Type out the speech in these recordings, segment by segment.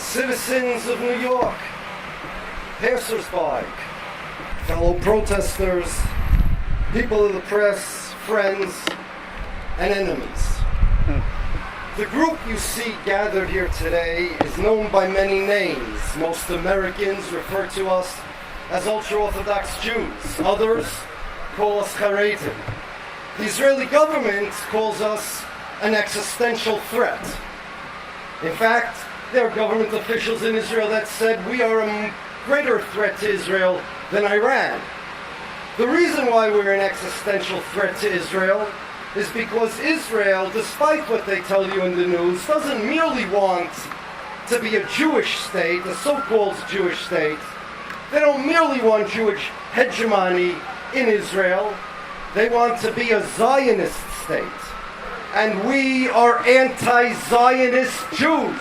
citizens of New York, passers-by, fellow protesters, people of the press, friends, and enemies. The group you see gathered here today is known by many names. Most Americans refer to us as ultra-Orthodox Jews. Others call us Haredim. The Israeli government calls us an existential threat. In fact, there are government officials in Israel that said we are a greater threat to Israel than Iran. The reason why we're an existential threat to Israel is because Israel, despite what they tell you in the news, doesn't merely want to be a Jewish state, a so-called Jewish state. They don't merely want Jewish hegemony in Israel. They want to be a Zionist state. And we are anti-Zionist Jews.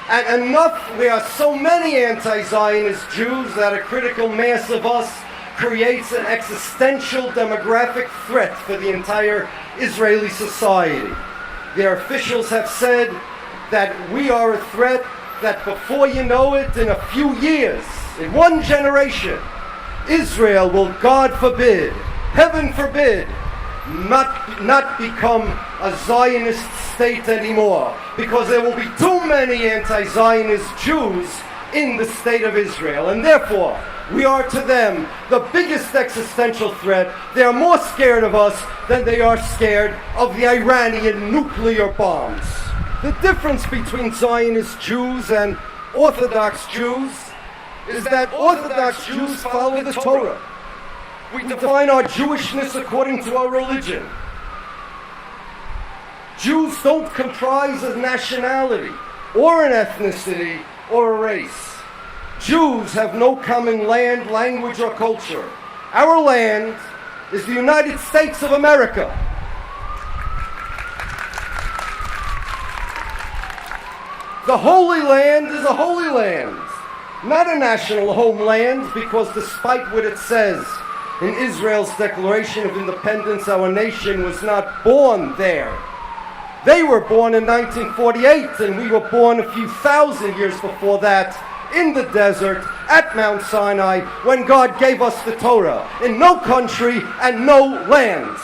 And enough, there are so many anti-Zionist Jews that a critical mass of us creates an existential demographic threat for the entire Israeli society. Their officials have said that we are a threat, that before you know it, in a few years, in one generation, Israel will, God forbid, heaven forbid, not become a Zionist state anymore, because there will be too many anti-Zionist Jews in the state of Israel, and therefore we are to them the biggest existential threat. They are more scared of us than they are scared of the Iranian nuclear bombs. The difference between Zionist Jews and Orthodox Jews is that Orthodox Jews follow the Torah. We define our Jewishness according to our religion. Jews don't comprise a nationality, or an ethnicity, or a race. Jews have no common land, language, or culture. Our land is the United States of America. The Holy Land is a holy land, not a national homeland, because despite what it says in Israel's Declaration of Independence, our nation was not born there. They were born in 1948, and we were born a few thousand years before that in the desert at Mount Sinai when God gave us the Torah, in no country and no land.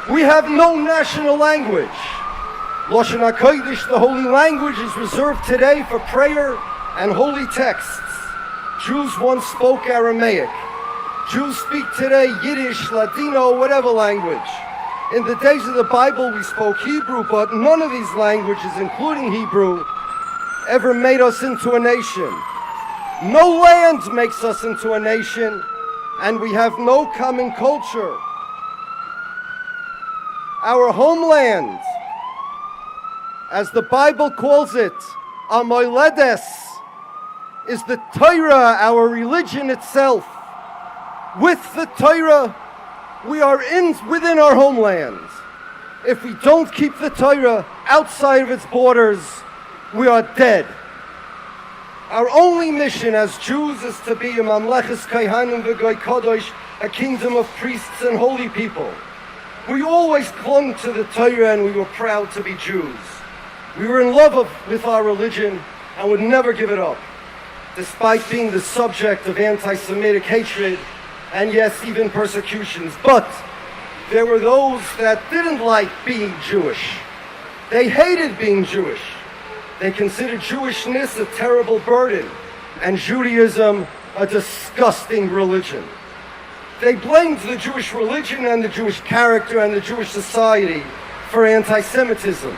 We have no national language. Lashon HaKodesh, the holy language, is reserved today for prayer and holy texts. Jews once spoke Aramaic. Jews speak today Yiddish, Ladino, whatever language. In the days of the Bible, we spoke Hebrew, but none of these languages, including Hebrew, ever made us into a nation. No land makes us into a nation, and we have no common culture. Our homeland, as the Bible calls it, Amoiledes, is the Torah, our religion itself. With the Torah, we are within our homeland. If we don't keep the Torah outside of its borders, we are dead. Our only mission as Jews is to be a Mamleches Kaihanim V'Goy Kadosh, a kingdom of priests and holy people. We always clung to the Torah and we were proud to be Jews. We were in love with our religion and would never give it up, despite being the subject of anti-Semitic hatred and yes, even persecutions. But there were those that didn't like being Jewish. They hated being Jewish. They considered Jewishness a terrible burden and Judaism a disgusting religion. They blamed the Jewish religion and the Jewish character and the Jewish society for anti-Semitism.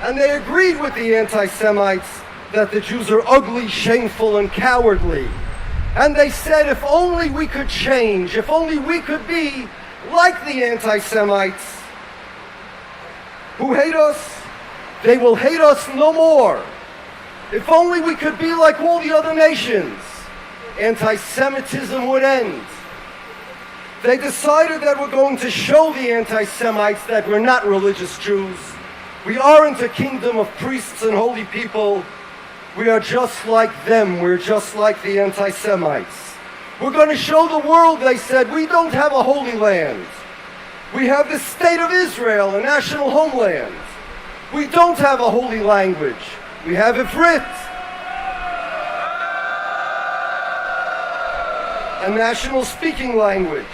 And they agreed with the anti-Semites that the Jews are ugly, shameful, and cowardly. And they said if only we could change, if only we could be like the anti-Semites who hate us, they will hate us no more. If only we could be like all the other nations, anti-Semitism would end. They decided that we're going to show the anti-Semites that we're not religious Jews. We aren't a kingdom of priests and holy people. We are just like them. We're just like the anti-Semites. We're going to show the world, they said, we don't have a holy land. We have the state of Israel, a national homeland. We don't have a holy language. We have Ifrit, a national speaking language.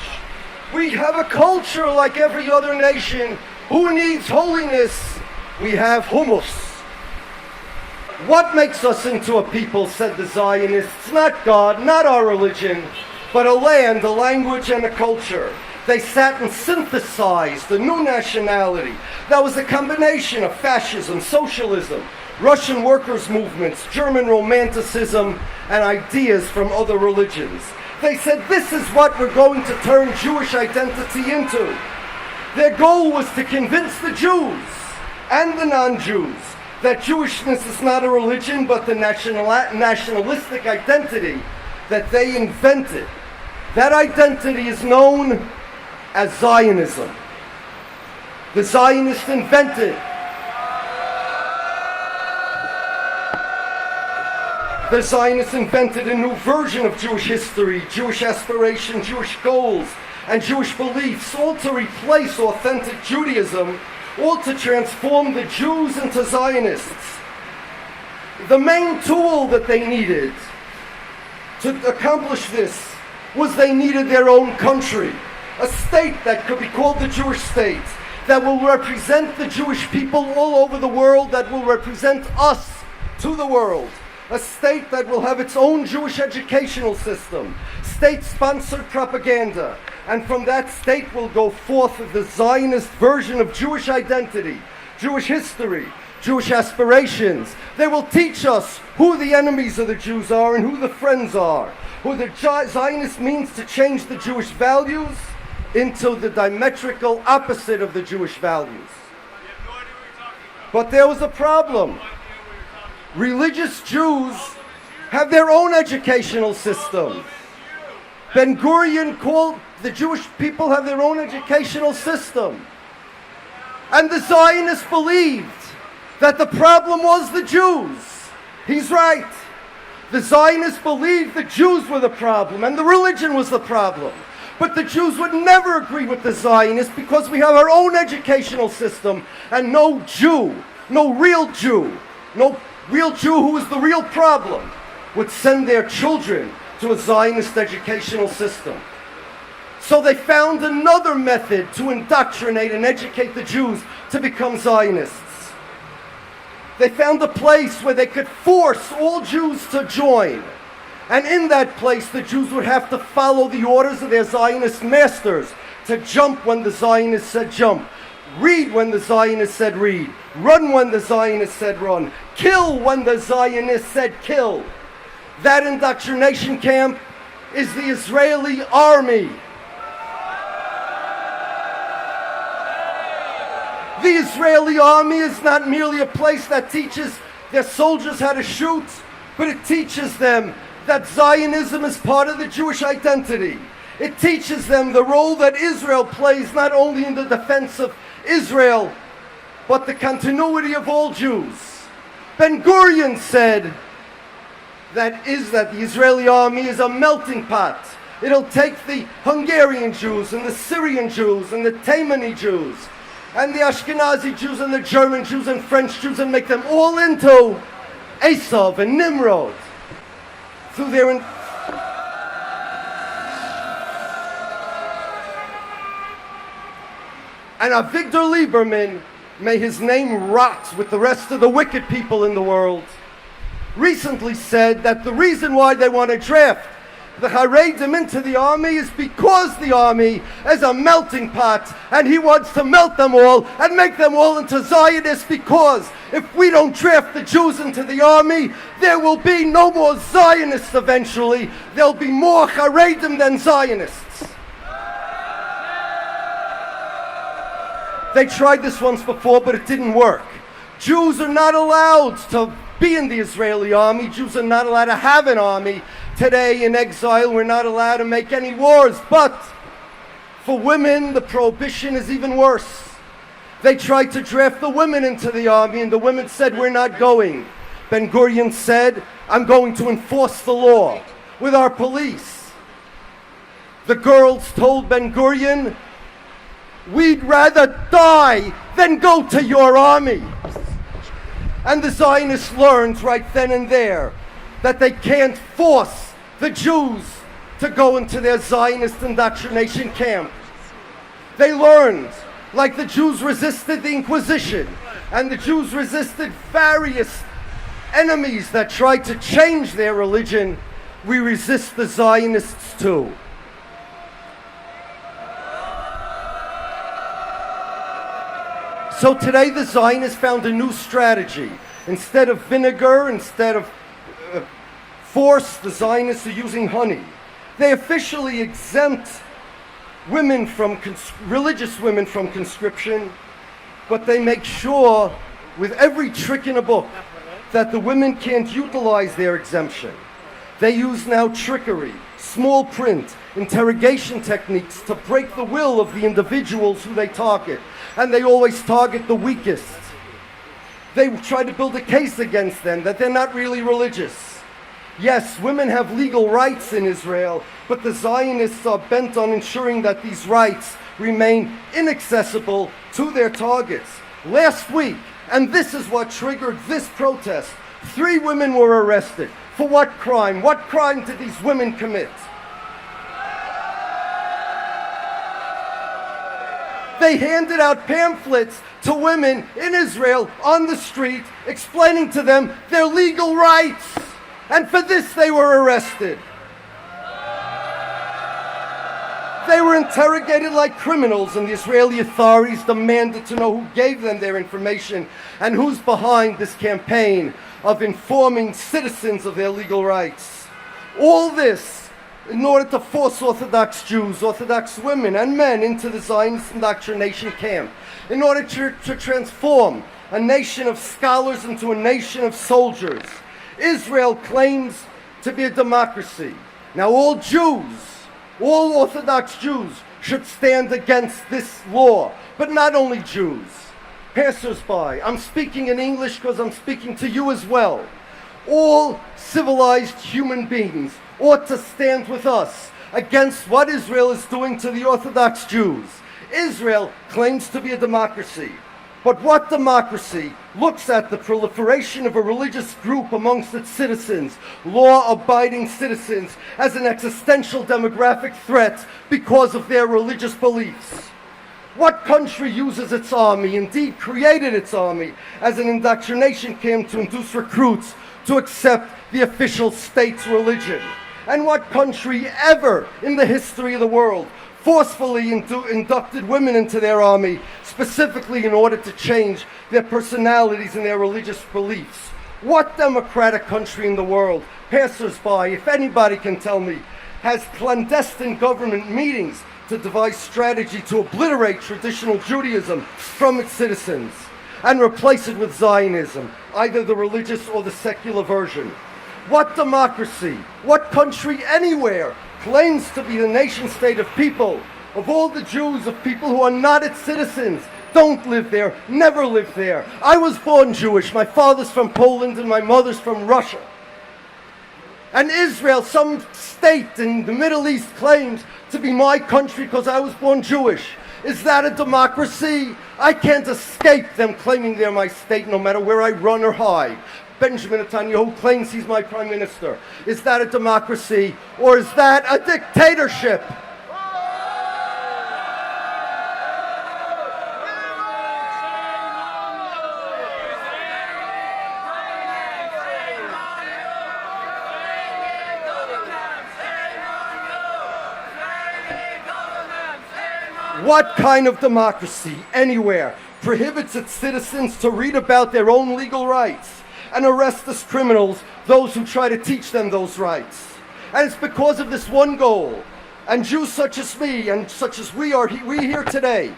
We have a culture like every other nation. Who needs holiness? We have hummus. What makes us into a people, said the Zionists, not God, not our religion, but a land, a language, and a culture. They sat and synthesized a new nationality that was a combination of fascism, socialism, Russian workers' movements, German Romanticism, and ideas from other religions. They said, this is what we're going to turn Jewish identity into. Their goal was to convince the Jews and the non-Jews that Jewishness is not a religion, but the nationalistic identity that they invented. That identity is known as Zionism. The Zionists invented a new version of Jewish history, Jewish aspiration, Jewish goals, and Jewish beliefs, all to replace authentic Judaism, all to transform the Jews into Zionists. The main tool that they needed to accomplish this was they needed their own country, a state that could be called the Jewish state, that will represent the Jewish people all over the world, that will represent us to the world. A state that will have its own Jewish educational system, state-sponsored propaganda, and from that state will go forth the Zionist version of Jewish identity, Jewish history, Jewish aspirations. They will teach us who the enemies of the Jews are and who the friends are, who the Zionist means to change the Jewish values into the diametrical opposite of the Jewish values. But there was a problem. Religious Jews have their own educational system. Ben Gurion called the Jewish people have their own educational system. And the Zionists believed that the problem was the Jews. He's right. The Zionists believed the Jews were the problem and the religion was the problem. But the Jews would never agree with the Zionists because we have our own educational system, and no Jew, no real Jew who is the real problem would send their children to a Zionist educational system. So they found another method to indoctrinate and educate the Jews to become Zionists. They found a place where they could force all Jews to join. And in that place, the Jews would have to follow the orders of their Zionist masters, to jump when the Zionists said jump, read when the Zionists said read, run when the Zionists said run, kill when the Zionists said kill. That indoctrination camp is the Israeli army. The Israeli army is not merely a place that teaches their soldiers how to shoot, but it teaches them that Zionism is part of the Jewish identity. It teaches them the role that Israel plays not only in the defense of Israel, but the continuity of all Jews. Ben Gurion said that the Israeli army is a melting pot. It'll take the Hungarian Jews and the Syrian Jews and the Taimani Jews and the Ashkenazi Jews and the German Jews and French Jews and make them all into Esav and Nimrod. Through their and Avigdor Lieberman, may his name rot with the rest of the wicked people in the world, recently said that the reason why they want to draft the Haredim into the army is because the army is a melting pot and he wants to melt them all and make them all into Zionists, because if we don't draft the Jews into the army, there will be no more Zionists eventually. There'll be more Haredim than Zionists. They tried this once before, but it didn't work. Jews are not allowed to be in the Israeli army. Jews are not allowed to have an army. Today in exile, we're not allowed to make any wars. But for women, the prohibition is even worse. They tried to draft the women into the army, and the women said, we're not going. Ben Gurion said, I'm going to enforce the law with our police. The girls told Ben Gurion, we'd rather die than go to your army. And the Zionists learned right then and there that they can't force the Jews to go into their Zionist indoctrination camp. They learned, like the Jews resisted the Inquisition, and the Jews resisted various enemies that tried to change their religion, we resist the Zionists too. So today the Zionists found a new strategy. Instead of vinegar, instead of force, the Zionists are using honey. They officially exempt women from religious women from conscription, but they make sure with every trick in a book that the women can't utilize their exemption. They use now trickery, small print, interrogation techniques to break the will of the individuals who they target. And they always target the weakest. They try to build a case against them that they're not really religious. Yes, women have legal rights in Israel, but the Zionists are bent on ensuring that these rights remain inaccessible to their targets. Last week, and this is what triggered this protest, 3 women were arrested. For what crime? What crime did these women commit? They handed out pamphlets to women in Israel on the street explaining to them their legal rights. And for this they were arrested. They were interrogated like criminals, and the Israeli authorities demanded to know who gave them their information and who's behind this campaign of informing citizens of their legal rights. All this in order to force Orthodox Jews, Orthodox women and men into the Zionist indoctrination camp, in order to transform a nation of scholars into a nation of soldiers. Israel claims to be a democracy. Now all Jews, all Orthodox Jews should stand against this law, but not only Jews. Passers-by, I'm speaking in English because I'm speaking to you as well. All civilized human beings ought to stand with us against what Israel is doing to the Orthodox Jews. Israel claims to be a democracy, but what democracy looks at the proliferation of a religious group amongst its citizens, law-abiding citizens, as an existential demographic threat because of their religious beliefs? What country uses its army, indeed created its army, as an indoctrination camp to induce recruits to accept the official state's religion? And what country ever in the history of the world forcefully inducted women into their army, specifically in order to change their personalities and their religious beliefs? What democratic country in the world, passers-by, if anybody can tell me, has clandestine government meetings to devise strategy to obliterate traditional Judaism from its citizens and replace it with Zionism, either the religious or the secular version? What democracy, what country anywhere claims to be the nation state of people, of all the Jews, of people who are not its citizens, don't live there, never lived there? I was born Jewish. My father's from Poland and my mother's from Russia. And Israel, some state in the Middle East, claims to be my country because I was born Jewish. Is that a democracy? I can't escape them claiming they're my state no matter where I run or hide. Benjamin Netanyahu claims he's my prime minister. Is that a democracy, or is that a dictatorship? What kind of democracy anywhere prohibits its citizens to read about their own legal rights and arrest as criminals those who try to teach them those rights? And it's because of this one goal. And Jews such as me and such as we here today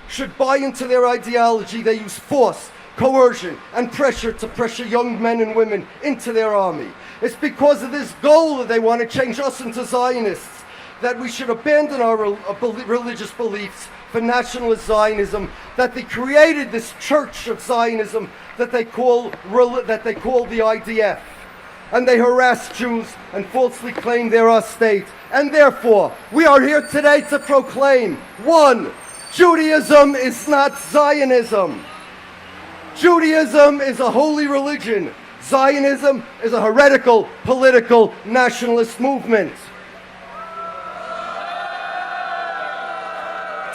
should buy into their ideology. They use force, coercion, and pressure to pressure young men and women into their army. It's because of this goal that they want to change us into Zionists, that we should abandon our religious beliefs for nationalist Zionism, that they created this church of Zionism that they call the IDF. And they harass Jews and falsely claim they're our state. And therefore, we are here today to proclaim, 1, Judaism is not Zionism. Judaism is a holy religion. Zionism is a heretical, political, nationalist movement.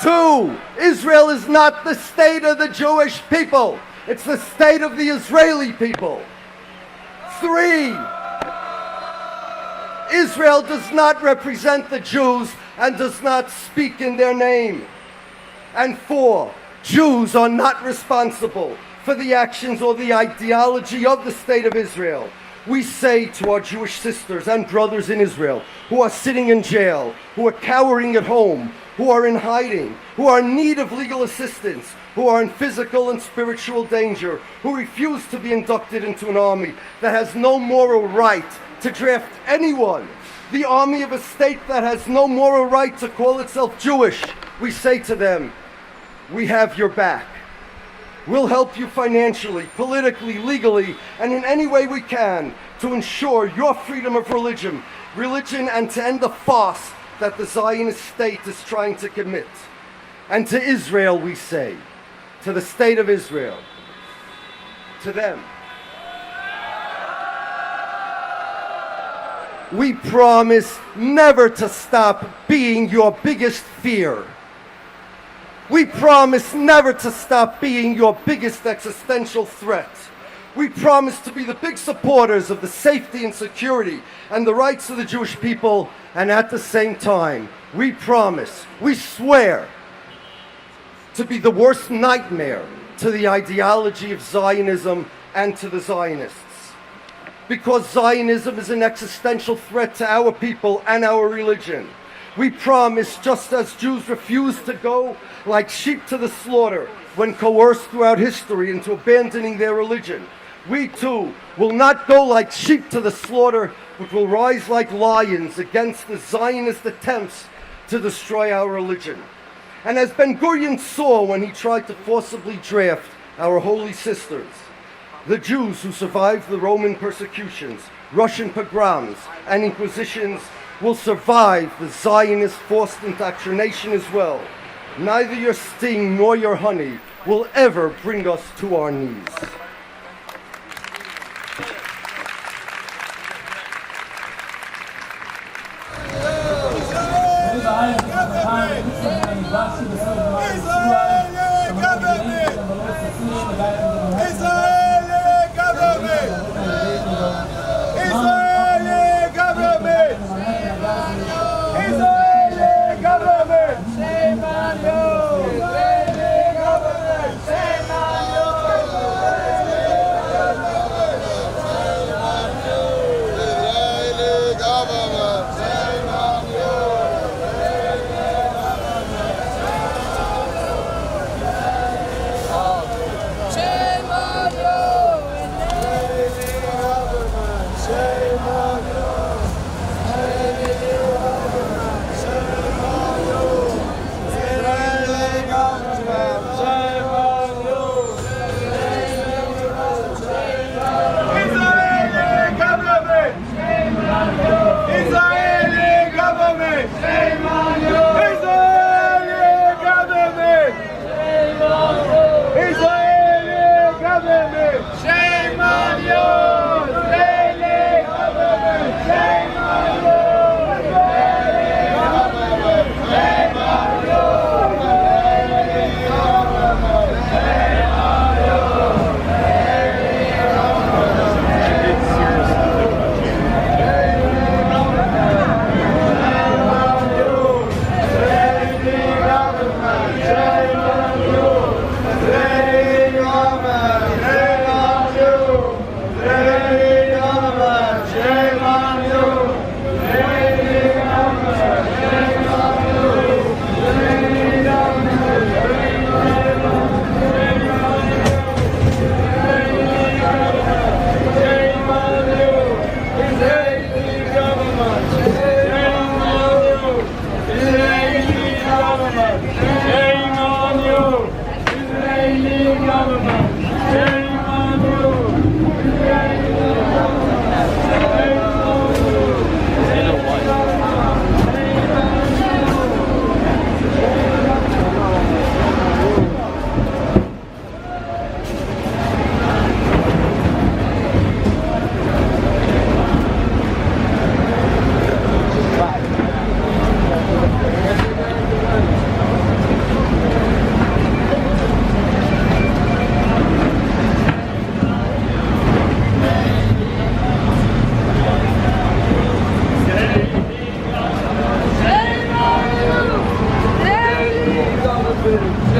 2, Israel is not the state of the Jewish people. It's the state of the Israeli people. 3, Israel does not represent the Jews and does not speak in their name. And 4, Jews are not responsible for the actions or the ideology of the state of Israel. We say to our Jewish sisters and brothers in Israel who are sitting in jail, who are cowering at home, who are in hiding, who are in need of legal assistance, who are in physical and spiritual danger, who refuse to be inducted into an army that has no moral right to draft anyone, the army of a state that has no moral right to call itself Jewish, we say to them, we have your back. We'll help you financially, politically, legally, and in any way we can to ensure your freedom of religion, and to end the farce that the Zionist state is trying to commit. And to Israel we say, to the state of Israel, to them, we promise never to stop being your biggest fear. We promise never to stop being your biggest existential threat. We promise to be the big supporters of the safety and security and the rights of the Jewish people, and at the same time, we promise, we swear, to be the worst nightmare to the ideology of Zionism and to the Zionists. Because Zionism is an existential threat to our people and our religion. We promise, just as Jews refused to go like sheep to the slaughter when coerced throughout history into abandoning their religion, we too will not go like sheep to the slaughter, but will rise like lions against the Zionist attempts to destroy our religion. And as Ben-Gurion saw when he tried to forcibly draft our holy sisters, the Jews who survived the Roman persecutions, Russian pogroms, and inquisitions will survive the Zionist forced indoctrination as well. Neither your sting nor your honey will ever bring us to our knees. been